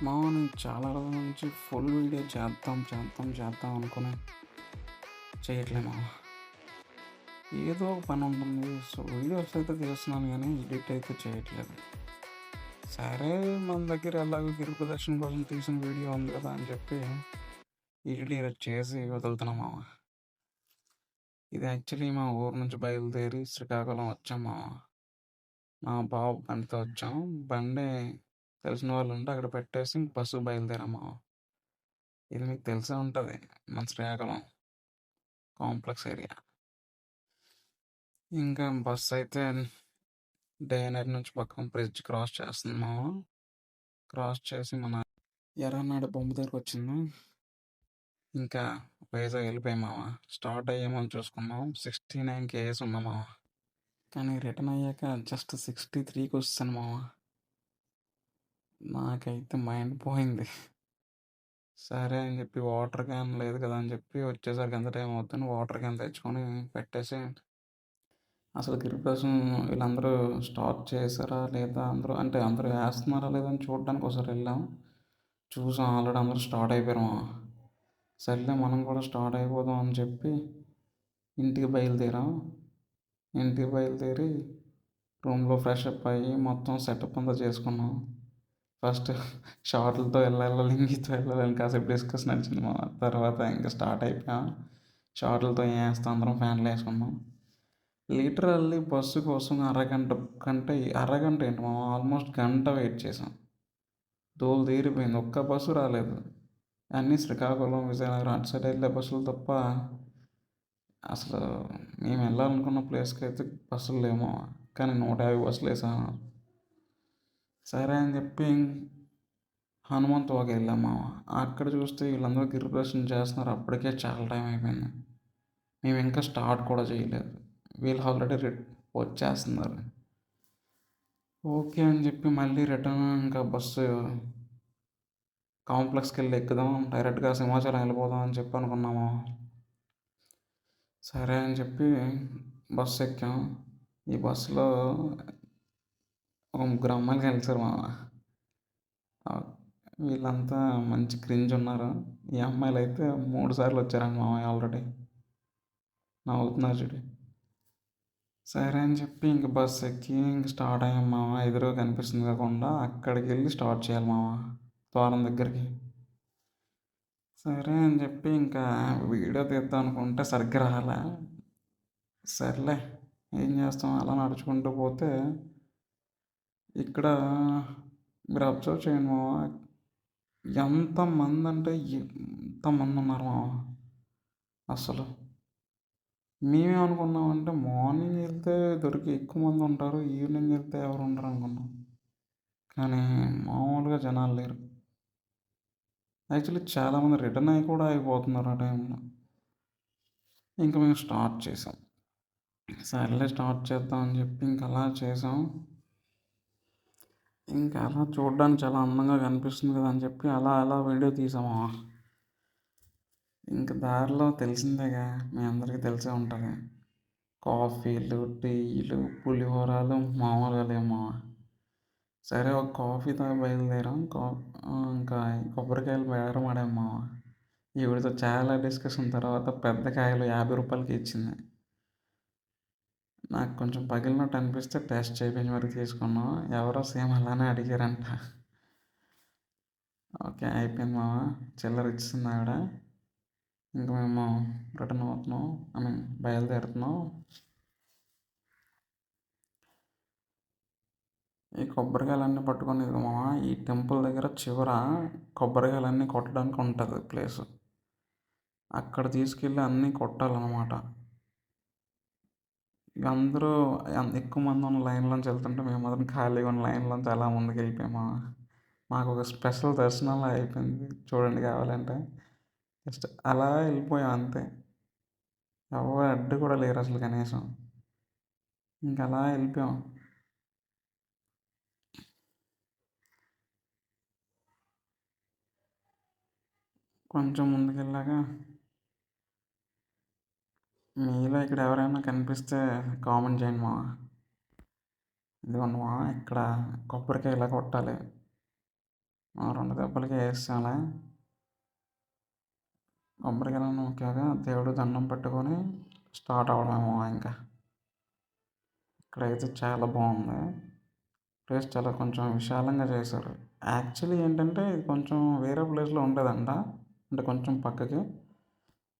నేను చాలా రోజుల నుంచి ఫుల్ వీడియో చేద్దాం అనుకుని చేయట్లే మామ. ఏదో ఒక పని ఉంటుంది. సో, వీడియోస్ అయితే తీస్తున్నాను గానీ, ఎడిట్ అయితే చేయట్లేదు. సరే, మన దగ్గర ఎలాగో గిరి ప్రదర్శన కోసం తీసిన వీడియో ఉంది కదా అని చెప్పి ఎడిట్ చేసి వదులుతున్నా మామ. ఇది యాక్చువల్లీ మా ఊరు నుంచి బయలుదేరి శ్రీకాకుళం వచ్చాం మామ. మా బావ బండితో వచ్చాం. బండి తెలిసిన వాళ్ళు ఉంటే అక్కడ పెట్టేసి బస్సుకు బయలుదేరాం మామ. ఇది మీకు తెలిసే ఉంటది. మన శ్రీకాకుళం కాంప్లెక్స్ ఏరియా. ఇంకా బస్సయితే డే నైట్ నుంచి పక్కన బ్రిడ్జ్ క్రాస్ చేస్తుంది మామ. క్రాస్ చేసి మన ఎర్రనాడు బొమ్మ దగ్గరకొచ్చింది. ఇంకా వైజాగ్ వెళ్ళిపోయాం మామ. స్టార్ట్ అయ్యామని చూసుకున్నాం. 69 కేఎస్ ఉన్నా మామ. కానీ రిటర్న్ అయ్యాక జస్ట్ 63కి వస్తాను మామ. నాకైతే మైండ్ పోయింది. సరే అని చెప్పి వాటర్ క్యాన్ లేదు కదా అని చెప్పి వచ్చేసరికి ఎంత టైం అవుతుంది, వాటర్ క్యాన్ తెచ్చుకొని పెట్టేసి అసలు గిరిప్రదక్షిణ వీళ్ళందరూ స్టార్ట్ చేశారా లేదా, అందరూ వేస్తున్నారా లేదా అని చూడడానికి ఒకసారి వెళ్ళాం. చూసాం, ఆల్రెడీ అందరూ స్టార్ట్ అయిపోయారు మామ. సర్లే మనం కూడా స్టార్ట్ అయిపోదాం అని చెప్పి ఇంటికి బయలుదేరాం. ఇంటికి బయలుదేరి రూమ్లో ఫ్రెష్ అప్ అయ్యి మొత్తం సెటప్ అంతా చేసుకున్నాం. ఫస్ట్ షార్ట్లతో వెళ్ళాలి, లింగితో వెళ్ళాలని కాసేపు డిస్కషన్ నడిచింది మా. తర్వాత ఇంకా స్టార్ట్ అయిపోయాం. షార్ట్లతో ఏం వేస్తాం, అందరం ఫ్యాన్లు వేసుకున్నాం. లిటరల్లీ బస్సు కోసం అరగంట ఏంటి మామ, ఆల్మోస్ట్ గంట వెయిట్ చేసాం. దోలు తీరిపోయింది, ఒక్క బస్సు రాలేదు. అన్నీ శ్రీకాకుళం, విజయనగరం అటు సైడ్ వెళ్ళే బస్సులు తప్ప అసలు మేము వెళ్ళాలనుకున్న ప్లేస్కి అయితే బస్సులు లేవు మామ. కానీ 150 బస్సులు వేసాను. సరే అని చెప్పి హనుమంతవాక వెళ్ళాం మామ. అక్కడ చూస్తే వీళ్ళందరూ గిరిప్రదక్షిణ చేస్తున్నారు. అప్పటికే చాలా టైం అయిపోయింది. మేము ఇంకా స్టార్ట్ కూడా చేయలేదు. వీళ్ళు ఆల్రెడీ వచ్చేస్తున్నారు. ఓకే అని చెప్పి మళ్ళీ రిటర్న్ ఇంకా బస్సు కాంప్లెక్స్కి వెళ్ళి ఎక్కుదాం, డైరెక్ట్గా సింహాచలం వెళ్ళిపోదాం అని చెప్పి అనుకున్నాము. సరే అని చెప్పి బస్సు ఎక్కాం. ఈ బస్సులో ఒక ముగ్గురు అమ్మాయిలు కలిసారు మామ. వీళ్ళంతా మంచి క్రింజ్ ఉన్నారు. ఈ అమ్మాయిలు అయితే 3 సార్లు వచ్చారండి మామయ్య ఆల్రెడీ. నవ్వుతున్నారు చూడు. సరే అని చెప్పి ఇంక బస్ ఎక్కి ఇంక స్టార్ట్ అయ్యాం మామ. ఎదురుగా కనిపిస్తుంది కాకుండా అక్కడికి వెళ్ళి స్టార్ట్ చేయాలి మామ, ద్వారం దగ్గరికి. సరే అని చెప్పి ఇంకా వీడియో తీద్దాం అనుకుంటే సరిగ్గా రాలే. సర్లే, ఏం చేస్తాం, అలా నడుచుకుంటూ పోతే ఇక్కడ మీరు అబ్జర్వ్ చేయండి మామ, ఎంతమంది అంటే ఎంతమంది ఉన్నారు మామ. అసలు మేమేమనుకున్నామంటే మార్నింగ్ వెళ్తే దొరికి ఎక్కువ మంది ఉంటారు, ఈవినింగ్ వెళ్తే ఎవరు ఉండరు అనుకున్నాం. కానీ మామూలుగా జనాలు లేరు. యాక్చువల్లీ చాలామంది రిటర్న్ అయ్యి కూడా అయిపోతున్నారు ఆ టైంలో. ఇంకా మేము స్టార్ట్ చేసాం. సర్లే స్టార్ట్ చేద్దాం అని చెప్పి ఇంక అలా చేసాం. ఇంకా అలా చూడడానికి చాలా అందంగా కనిపిస్తుంది కదా అని చెప్పి అలా అలా వీడియో తీసాము. ఇంక దారిలో తెలిసిందేగా, మీ అందరికీ తెలిసే ఉంటుంది, కాఫీలు, టీలు, పులిహోరాలు మామూలుగా లేవు. సరే ఒక కాఫీ తాగి బయలుదేరాం. ఇంకా కొబ్బరికాయలు బేరం ఆడాం మామ. ఈవిడితో చాలా డిస్కషన్ తర్వాత పెద్ద కాయలు 50 రూపాయలకి ఇచ్చింది. నాకు కొంచెం పగిలినట్టు అనిపిస్తే టెస్ట్ చేయించి మరి తీసుకున్నాం. ఎవరో సేమ్ అలానే అడిగారంట. ఓకే అయిపోయింది మామ, చిల్లర ఇచ్చింది ఆవిడ. ఇంక మేము రిటర్న్ అవుతున్నాం, బయలుదేరుతున్నాం. ఈ కొబ్బరికాయలన్నీ పట్టుకొని ఇదిగో మామ, ఈ టెంపుల్ దగ్గర చివర కొబ్బరికాయలన్నీ కొట్టడానికి ఉంటుంది ప్లేస్. అక్కడ తీసుకెళ్ళి అన్నీ కొట్టాలన్నమాట. ఇక అందరూ ఎక్కువ మంది ఉన్న లైన్లోంచి వెళ్తుంటే మేము మాత్రం ఖాళీగా ఉన్న లైన్లోంచి అలా ముందుకు వెళ్ళిపోయాము. మాకు ఒక స్పెషల్ దర్శనంలా అయిపోయింది చూడండి, కావాలంటే జస్ట్ అలా వెళ్ళిపోయాం అంతే. ఎవరు అడ్డు కూడా లేరు అసలు కనీసం. ఇంక అలా వెళ్ళిపోయాం. కొంచెం ముందుకెళ్ళాక మీలో ఇక్కడ ఎవరైనా కనిపిస్తే కామెంట్ చేయండి మా. ఇదిగోండి మా, ఇక్కడ కొబ్బరికాయ ఇలా కొట్టాలి. ఆ 2 దెబ్బలకి ఏసేసాంలే. కొబ్బరికాయలు నూకాక దేవుడికి దండం పెట్టుకొని స్టార్ట్ అవ్వడమేమో ఇంకా. ఇక్కడైతే చాలా బాగుంది. ప్లేస్ చాలా కొంచెం విశాలంగా చేశారు. యాక్చువల్లీ ఏంటంటే ఇది కొంచెం వేరే ప్లేస్లో ఉండేదంట, అంటే కొంచెం పక్కకి.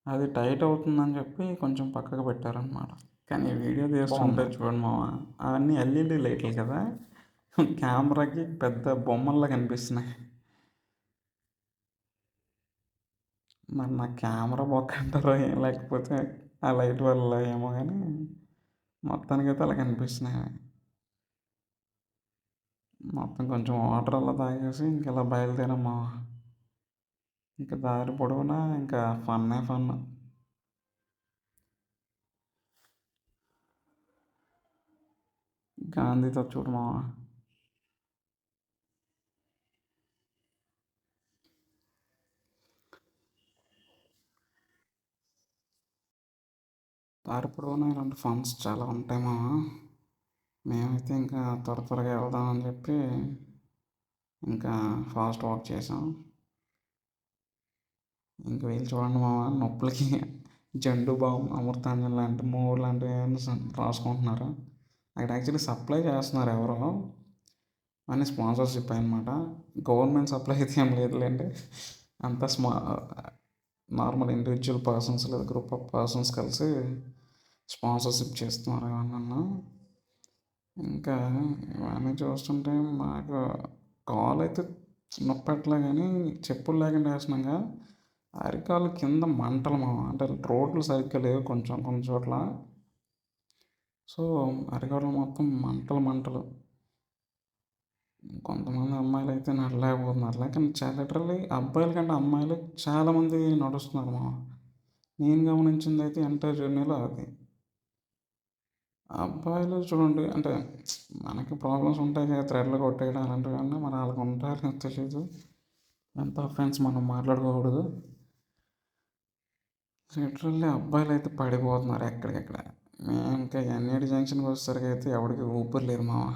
అది టైట్ అవుతుందని చెప్పి కొంచెం పక్కకు పెట్టారనమాట. కానీ వీడియో తీస్తుంటే చూడండి మామ, అవన్నీ ఎల్ఈడి లైట్లు కదా, కెమెరాకి పెద్ద బొమ్మల్లా కనిపిస్తున్నాయి. మరి నా కెమెరా బొక్క అంటారో లేకపోతే ఆ లైట్ వల్ల ఏమో కానీ మొత్తానికైతే అలా కనిపిస్తున్నాయి. మొత్తం కొంచెం వాటర్ అలా తాగేసి ఇంక ఇలా బయలుదేరామా. ఇంకా దారి పొడవునా ఇంకా ఫన్నే ఫన్. గాంధీతో చూడు మామ, దారి పొడవునా ఇలాంటి ఫన్స్ చాలా ఉంటాయి మామ. మేమైతే ఇంకా త్వర త్వరగా వెళ్దామని చెప్పి ఇంకా ఫాస్ట్ వాక్ చేసాం. ఇంక వీళ్ళు చూడండి మామ, నొప్పులకి జండు బామ్, అమృతాంజన్ లాంటి మూవ్ లాంటివి ఏమైనా రాసుకుంటున్నారు. అక్కడ యాక్చువల్లీ సప్లై చేస్తున్నారు ఎవరో, అని స్పాన్సర్షిప్ అనమాట. గవర్నమెంట్ సప్లై అయితే ఏం లేదులేండి, అంతా నార్మల్ ఇండివిజువల్ పర్సన్స్ లేదా గ్రూప్ ఆఫ్ పర్సన్స్ కలిసి స్పాన్సర్షిప్ చేస్తున్నారు ఏమన్నా. ఇంకా ఇవన్నీ చూస్తుంటే మాకు కాల్ అయితే నొప్పట్లే కానీ చెప్పులు లేకుండా వేసినాక అరికాలు కింద మంటలు మామ. అంటే రోడ్లు సరిగ్గా లేవు కొంచెం కొన్ని చోట్ల. సో అరికాలు మొత్తం మంటలు మంటలు. కొంతమంది అమ్మాయిలు అయితే నడలేకపోతున్నారు, కానీ చాలా లిటరల్లీ అబ్బాయిల కంటే అమ్మాయిలు చాలామంది నడుస్తున్నారు మామ. నేను గమనించింది అయితే ఎంటర్ జర్నీలో అది. అబ్బాయిలు చూడండి, అంటే మనకి ప్రాబ్లమ్స్ ఉంటాయి కదా, థ్రెడ్లు కొట్టేయడం అలాంటివన్నీ, మరి వాళ్ళకి ఉంటారో తెలియదు. ఎంత ఫ్రెండ్స్ మనం మాట్లాడుకోకూడదు. లిటరల్లీ అబ్బాయిలు అయితే పడిపోతున్నారు ఎక్కడికెక్కడ. మేము ఇంకా ఎన్ఏడి జంక్షన్కి వచ్చేసరికి అయితే ఎవరికి ఊపిరి లేదు మామ.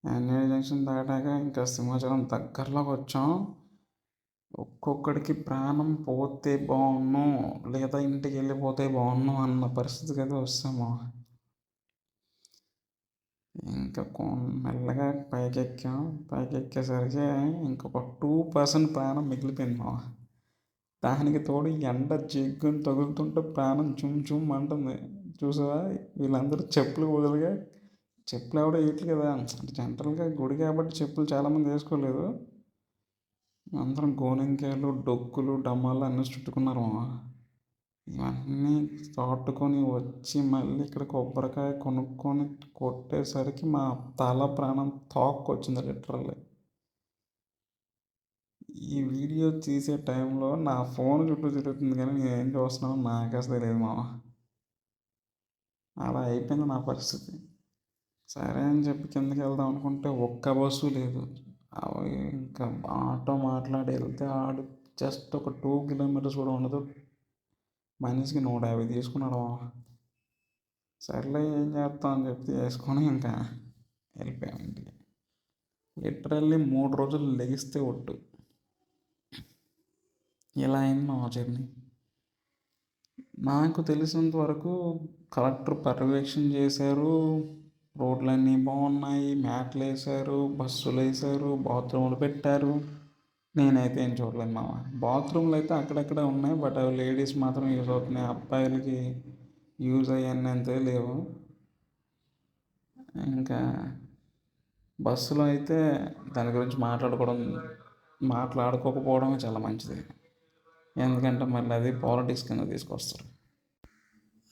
ఎన్ఏడి జంక్షన్ దాటాక ఇంకా సింహాచలం దగ్గరలోకి వచ్చాం. ఒక్కొక్కడికి ప్రాణం పోతే బాగున్ను, లేదా ఇంటికి వెళ్ళిపోతే బాగున్ను అన్న పరిస్థితికి అయితే వస్తాము. ఇంకా మెల్లగా పైకెక్కాం. పైకెక్కేసరికి ఇంకొక 2% ప్రాణం మిగిలిపోయింది మామ. దానికి తోడు ఎండ జిగ్గుని తగులుతుంటే ప్రాణం చుమ్ చుమ్ అంటుంది. చూసావా, వీళ్ళందరూ చెప్పులు వదులుగా, చెప్పులు ఎవడో వేయట్లేదు కదా, అంటే జనరల్గా గుడి కాబట్టి చెప్పులు చాలామంది వేసుకోలేదు. అందరం గోనెంకాయలు, డొక్కులు, డమ్మాలు అన్నీ చుట్టుకున్నారు మామ. ఇవన్నీ తోట్టుకొని వచ్చి మళ్ళీ ఇక్కడ కొబ్బరికాయ కొనుక్కొని కొట్టేసరికి మా తల ప్రాణం తోక్కొచ్చింది లిటరల్లీ. ఈ వీడియో తీసే టైంలో నా ఫోన్ చుట్టూ తిరుగుతుంది కానీ నేను ఏం చూస్తున్నానో నాకు అసలు తెలియదు మామ. అలా అయిపోయింది నా పరిస్థితి. సరే అని చెప్పి కిందకి వెళ్దాం అనుకుంటే ఒక్క బస్సు లేదు. ఇంకా ఆటో మాట్లాడి వెళ్తే ఆడు జస్ట్ ఒక 2 కిలోమీటర్స్ కూడా ఉండదు, మనిషికి 150 తీసుకున్నాడు మామ. సర్లే ఏం చేస్తాం అని చెప్పి వేసుకొని ఇంకా వెళ్ళిపోయాం ఇంటికి. లిటరల్లీ 3 రోజులు లెగిస్తే ఒట్టు. ఇలా అయింది మా జర్నీ. నాకు తెలిసినంత వరకు కలెక్టర్ పర్యవేక్షణ చేశారు, రోడ్లన్నీ బాగున్నాయి, మ్యాట్లు వేశారు, బస్సులు వేశారు, బాత్రూములు పెట్టారు. నేనైతే ఏం చూడలేదు మామ. బాత్రూమ్లు అయితే అక్కడక్కడ ఉన్నాయి, బట్ అవి లేడీస్ మాత్రం యూజ్ అవుతున్నాయి, అబ్బాయిలకి యూజ్ అయ్యన్నీ అంతే లేవు. ఇంకా బస్సులో అయితే దాని గురించి మాట్లాడుకోకపోవడమే చాలా మంచిది. ఎందుకంటే మళ్ళీ అది పాలిటిక్స్ కింద తీసుకొస్తారు.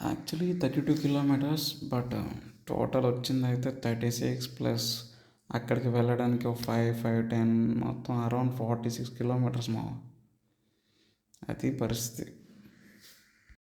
యాక్చువల్లీ 32 కిలోమీటర్స్, బట్ టోటల్ వచ్చింది అయితే 36 ప్లస్ అక్కడికి వెళ్ళడానికి ఒక 5, 10 మొత్తం అరౌండ్ 46 కిలోమీటర్స్ మావ. అది పరిస్థితి.